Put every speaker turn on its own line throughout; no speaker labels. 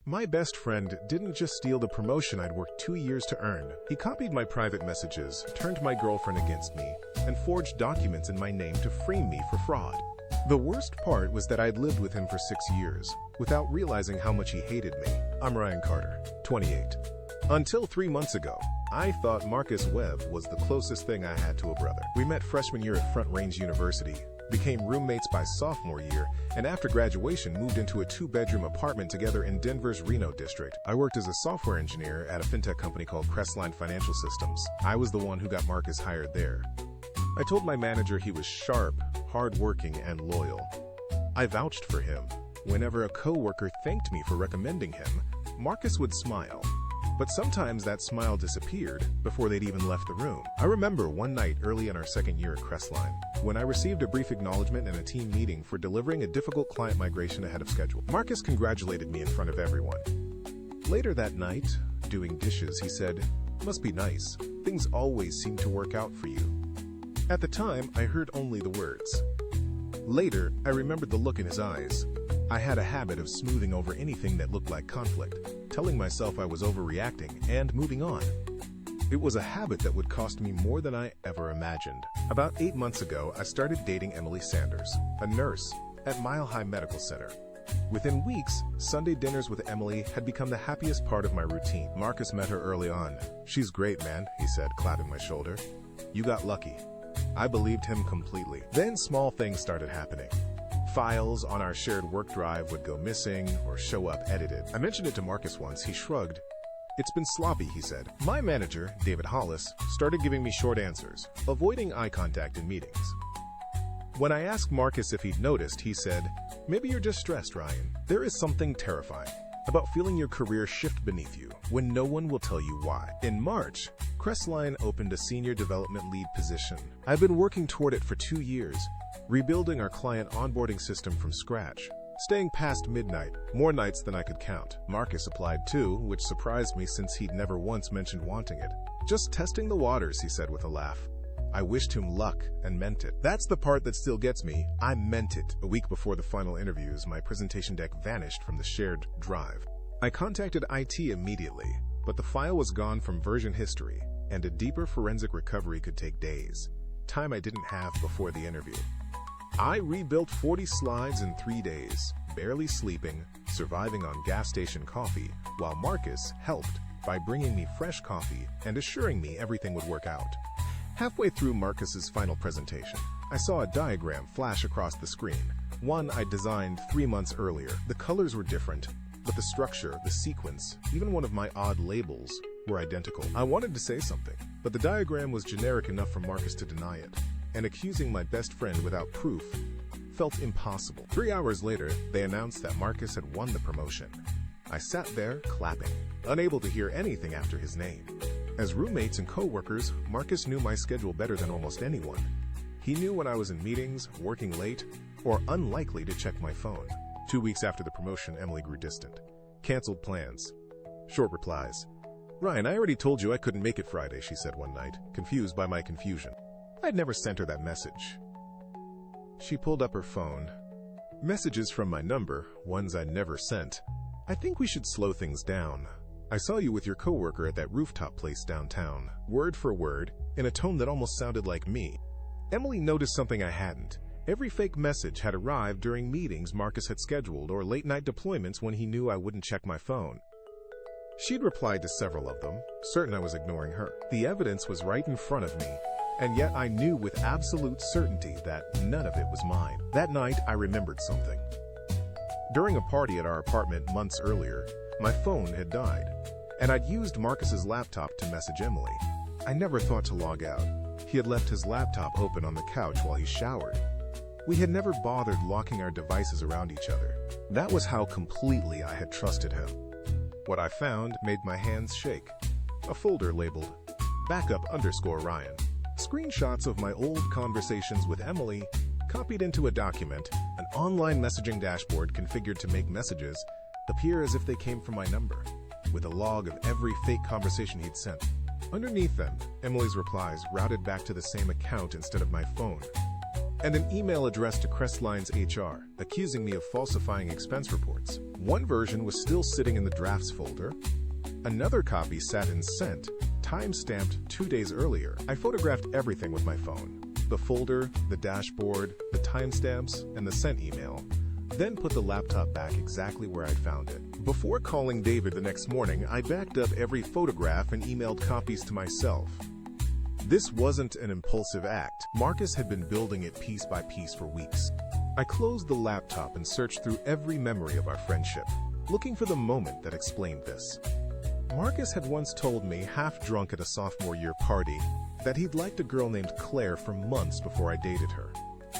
My best friend didn't just steal the promotion I'd worked 2 years to earn. He copied my private messages, turned my girlfriend against me, and forged documents in my name to frame me for fraud. The worst part was that I'd lived with him for 6 years, without realizing how much he hated me. I'm Ryan Carter, 28. Until 3 months ago, I thought Marcus Webb was the closest thing I had to a brother. We met freshman year at Front Range University, became roommates by sophomore year, and after graduation moved into a 2-bedroom apartment together in Denver's Reno district. I worked as a software engineer at a fintech company called Crestline Financial Systems. I was the one who got Marcus hired there. I told my manager he was sharp, hardworking, and loyal. I vouched for him. Whenever a coworker thanked me for recommending him, Marcus would smile. But sometimes that smile disappeared before they'd even left the room. I remember one night early in our second year at Crestline, when I received a brief acknowledgement in a team meeting for delivering a difficult client migration ahead of schedule. Marcus congratulated me in front of everyone. Later that night, doing dishes, he said, "Must be nice. Things always seem to work out for you." At the time, I heard only the words. Later, I remembered the look in his eyes. I had a habit of smoothing over anything that looked like conflict, telling myself I was overreacting and moving on. It was a habit that would cost me more than I ever imagined. About 8 months ago, I started dating Emily Sanders, a nurse at Mile High Medical Center. Within weeks, Sunday dinners with Emily had become the happiest part of my routine. Marcus met her early on. "She's great, man," he said, clapping my shoulder. "You got lucky." I believed him completely. Then small things started happening. Files on our shared work drive would go missing or show up edited. I mentioned it to Marcus once. He shrugged. "It's been sloppy," he said. My manager, David Hollis, started giving me short answers, avoiding eye contact in meetings. When I asked Marcus if he'd noticed, he said, "Maybe you're just stressed, Ryan." There is something terrifying about feeling your career shift beneath you when no one will tell you why. In March, Crestline opened a senior development lead position. I've been working toward it for 2 years, rebuilding our client onboarding system from scratch, staying past midnight, more nights than I could count. Marcus applied too, which surprised me since he'd never once mentioned wanting it. "Just testing the waters," he said with a laugh. I wished him luck and meant it. That's the part that still gets me. I meant it. A week before the final interviews, my presentation deck vanished from the shared drive. I contacted IT immediately, but the file was gone from version history, and a deeper forensic recovery could take days, time I didn't have before the interview. I rebuilt 40 slides in 3 days, barely sleeping, surviving on gas station coffee, while Marcus helped by bringing me fresh coffee and assuring me everything would work out. Halfway through Marcus's final presentation, I saw a diagram flash across the screen, one I designed 3 months earlier. The colors were different, but the structure, the sequence, even one of my odd labels were identical. I wanted to say something, but the diagram was generic enough for Marcus to deny it, and accusing my best friend without proof felt impossible. 3 hours later, they announced that Marcus had won the promotion. I sat there, clapping, unable to hear anything after his name. As roommates and co-workers, Marcus knew my schedule better than almost anyone. He knew when I was in meetings, working late, or unlikely to check my phone. 2 weeks after the promotion, Emily grew distant. Canceled plans. Short replies. "Ryan, I already told you I couldn't make it Friday," she said one night, confused by my confusion. I'd never sent her that message. She pulled up her phone. Messages from my number, ones I'd never sent. "I think we should slow things down. I saw you with your coworker at that rooftop place downtown." Word for word, in a tone that almost sounded like me. Emily noticed something I hadn't. Every fake message had arrived during meetings Marcus had scheduled or late-night deployments when he knew I wouldn't check my phone. She'd replied to several of them, certain I was ignoring her. The evidence was right in front of me, and yet I knew with absolute certainty that none of it was mine. That night, I remembered something. During a party at our apartment months earlier, my phone had died, and I'd used Marcus's laptop to message Emily. I never thought to log out. He had left his laptop open on the couch while he showered. We had never bothered locking our devices around each other. That was how completely I had trusted him. What I found made my hands shake. A folder labeled backup_Ryan. Screenshots of my old conversations with Emily, copied into a document, an online messaging dashboard configured to make messages appear as if they came from my number, with a log of every fake conversation he'd sent. Underneath them, Emily's replies routed back to the same account instead of my phone. and an email addressed to Crestline's HR, accusing me of falsifying expense reports. One version was still sitting in the drafts folder. Another copy sat in sent, time-stamped 2 days earlier. I photographed everything with my phone. The folder, the dashboard, the timestamps, and the sent email. Then put the laptop back exactly where I'd found it. Before calling David the next morning, I backed up every photograph and emailed copies to myself. This wasn't an impulsive act. Marcus had been building it piece by piece for weeks. I closed the laptop and searched through every memory of our friendship, looking for the moment that explained this. Marcus had once told me, half drunk at a sophomore year party, that he'd liked a girl named Claire for months before I dated her.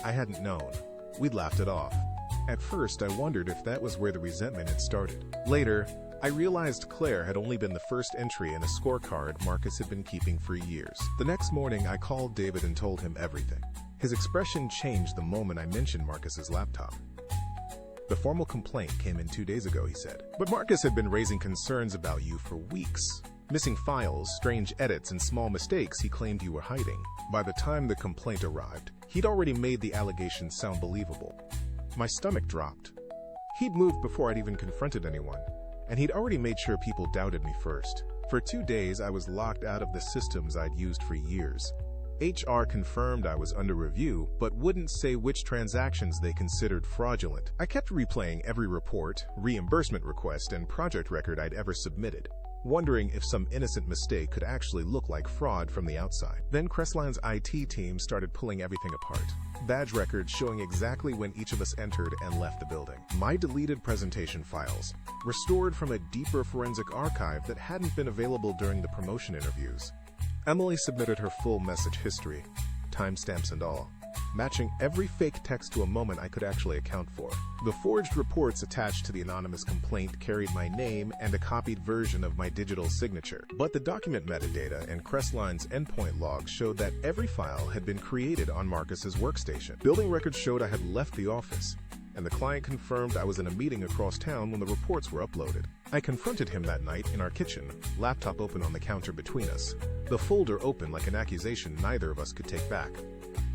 I hadn't known. We'd laughed it off. At first, I wondered if that was where the resentment had started. Later, I realized Claire had only been the first entry in a scorecard Marcus had been keeping for years. The next morning, I called David and told him everything. His expression changed the moment I mentioned Marcus's laptop. The formal complaint came in 2 days ago, he said. But Marcus had been raising concerns about you for weeks. Missing files, strange edits, and small mistakes he claimed you were hiding. By the time the complaint arrived, he'd already made the allegations sound believable. My stomach dropped. He'd moved before I'd even confronted anyone, and he'd already made sure people doubted me first. For 2 days, I was locked out of the systems I'd used for years. HR confirmed I was under review, but wouldn't say which transactions they considered fraudulent. I kept replaying every report, reimbursement request, and project record I'd ever submitted, wondering if some innocent mistake could actually look like fraud from the outside. Then Crestline's IT team started pulling everything apart. Badge records showing exactly when each of us entered and left the building. My deleted presentation files, restored from a deeper forensic archive that hadn't been available during the promotion interviews. Emily submitted her full message history, timestamps and all, matching every fake text to a moment I could actually account for. The forged reports attached to the anonymous complaint carried my name and a copied version of my digital signature. But the document metadata and Crestline's endpoint logs showed that every file had been created on Marcus's workstation. Building records showed I had left the office, and the client confirmed I was in a meeting across town when the reports were uploaded. I confronted him that night in our kitchen, laptop open on the counter between us, the folder open like an accusation neither of us could take back.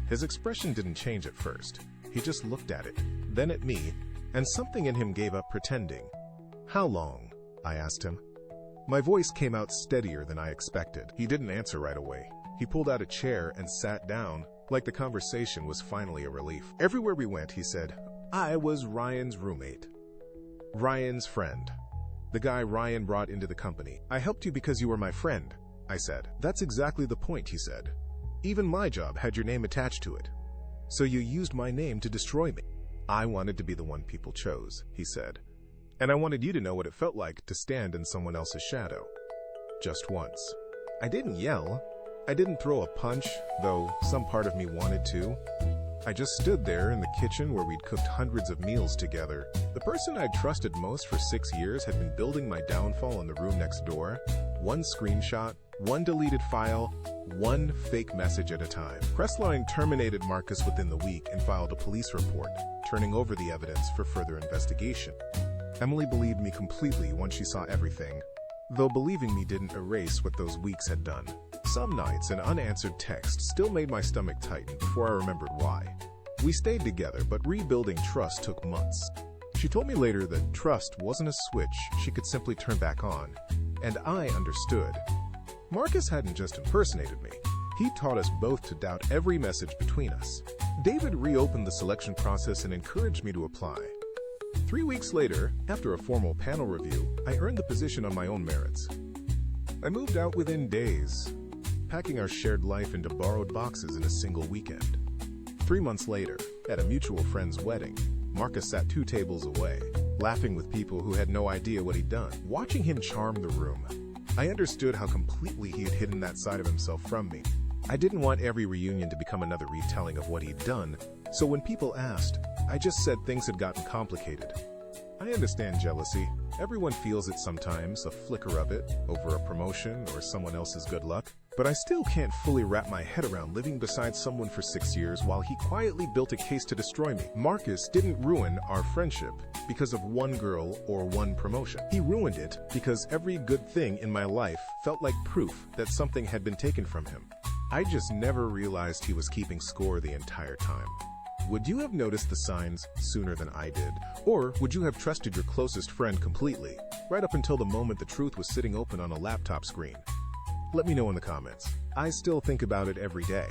His expression didn't change at first. He just looked at it, then at me, and something in him gave up pretending. "How long?" I asked him. My voice came out steadier than I expected. He didn't answer right away. He pulled out a chair and sat down, like the conversation was finally a relief. Everywhere we went, he said, "I was Ryan's roommate. Ryan's friend. The guy Ryan brought into the company. I helped you because you were my friend," I said. "That's exactly the point," he said. "Even my job had your name attached to it. So you used my name to destroy me." "I wanted to be the one people chose," he said. "And I wanted you to know what it felt like to stand in someone else's shadow. Just once." I didn't yell. I didn't throw a punch, though some part of me wanted to. I just stood there in the kitchen where we'd cooked hundreds of meals together. The person I'd trusted most for 6 years had been building my downfall in the room next door. One screenshot, one deleted file, one fake message at a time. Crestline terminated Marcus within the week and filed a police report, turning over the evidence for further investigation. Emily believed me completely once she saw everything, though believing me didn't erase what those weeks had done. Some nights, an unanswered text still made my stomach tighten before I remembered why. We stayed together, but rebuilding trust took months. She told me later that trust wasn't a switch she could simply turn back on, and I understood. Marcus hadn't just impersonated me. He taught us both to doubt every message between us. David reopened the selection process and encouraged me to apply. 3 weeks later, after a formal panel review, I earned the position on my own merits. I moved out within days, packing our shared life into borrowed boxes in a single weekend. 3 months later, at a mutual friend's wedding, Marcus sat 2 tables away, laughing with people who had no idea what he'd done. Watching him charm the room, I understood how completely he had hidden that side of himself from me. I didn't want every reunion to become another retelling of what he'd done, so when people asked, I just said things had gotten complicated. I understand jealousy. Everyone feels it sometimes, a flicker of it, over a promotion or someone else's good luck. But I still can't fully wrap my head around living beside someone for 6 years while he quietly built a case to destroy me. Marcus didn't ruin our friendship because of one girl or one promotion. He ruined it because every good thing in my life felt like proof that something had been taken from him. I just never realized he was keeping score the entire time. Would you have noticed the signs sooner than I did? Or would you have trusted your closest friend completely, right up until the moment the truth was sitting open on a laptop screen? Let me know in the comments. I still think about it every day.